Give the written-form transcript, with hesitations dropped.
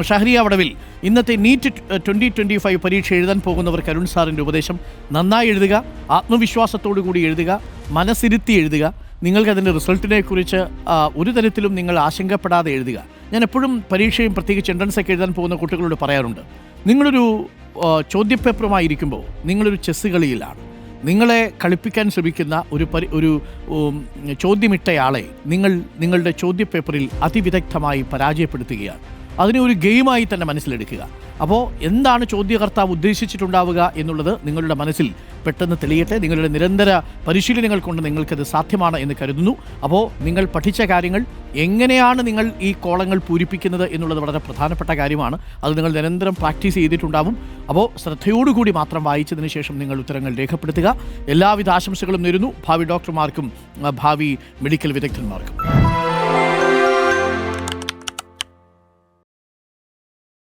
ഷഹരിയ വടവിൽ ഇന്നത്തെ നീറ്റ് 2025 പരീക്ഷ എഴുതാൻ പോകുന്നവർക്ക് അരുൺ സാറിൻ്റെ ഉപദേശം: നന്നായി എഴുതുക, ആത്മവിശ്വാസത്തോടു കൂടി എഴുതുക, മനസ്സിരുത്തി എഴുതുക. നിങ്ങൾക്കതിൻ്റെ റിസൾട്ടിനെ കുറിച്ച് ഒരു തരത്തിലും നിങ്ങൾ ആശങ്കപ്പെടാതെ എഴുതുക. ഞാൻ എപ്പോഴും പരീക്ഷയും പ്രത്യേകിച്ച് എൻട്രൻസൊക്കെ എഴുതാൻ പോകുന്ന കുട്ടികളോട് പറയാറുണ്ട്, നിങ്ങളൊരു ചോദ്യപേപ്പറുമായിരിക്കുമ്പോൾ നിങ്ങളൊരു ചെസ്സ് കളിയിലാണ്. നിങ്ങളെ കളിപ്പിക്കാൻ ശ്രമിക്കുന്ന ഒരു ചോദ്യമിട്ടയാളെ നിങ്ങളുടെ ചോദ്യപേപ്പറിൽ അതിവിദഗ്ധമായി പരാജയപ്പെടുത്തുകയാണ്. അതിനെ ഒരു ഗെയിമായി തന്നെ മനസ്സിലെടുക്കുക. അപ്പോൾ എന്താണ് ചോദ്യകർത്താവ് ഉദ്ദേശിച്ചിട്ടുണ്ടാവുക എന്നുള്ളത് നിങ്ങളുടെ മനസ്സിൽ പെട്ടെന്ന് തെളിയട്ടെ. നിങ്ങളുടെ നിരന്തര പരിശീലനങ്ങൾ കൊണ്ട് നിങ്ങൾക്കത് സാധ്യമാണ് എന്ന് കരുതുന്നു. അപ്പോൾ നിങ്ങൾ പഠിച്ച കാര്യങ്ങൾ എങ്ങനെയാണ് നിങ്ങൾ ഈ കോളങ്ങൾ പൂരിപ്പിക്കുന്നത് എന്നുള്ളത് വളരെ പ്രധാനപ്പെട്ട കാര്യമാണ്. അത് നിങ്ങൾ നിരന്തരം പ്രാക്ടീസ് ചെയ്തിട്ടുണ്ടാവും. അപ്പോൾ ശ്രദ്ധയോടുകൂടി മാത്രം വായിച്ചതിന് ശേഷം നിങ്ങൾ ഉത്തരങ്ങൾ രേഖപ്പെടുത്തുക. എല്ലാവിധ ആശംസകളും നേരുന്നു ഭാവി ഡോക്ടർമാർക്കും ഭാവി മെഡിക്കൽ വിദഗ്ധന്മാർക്കും.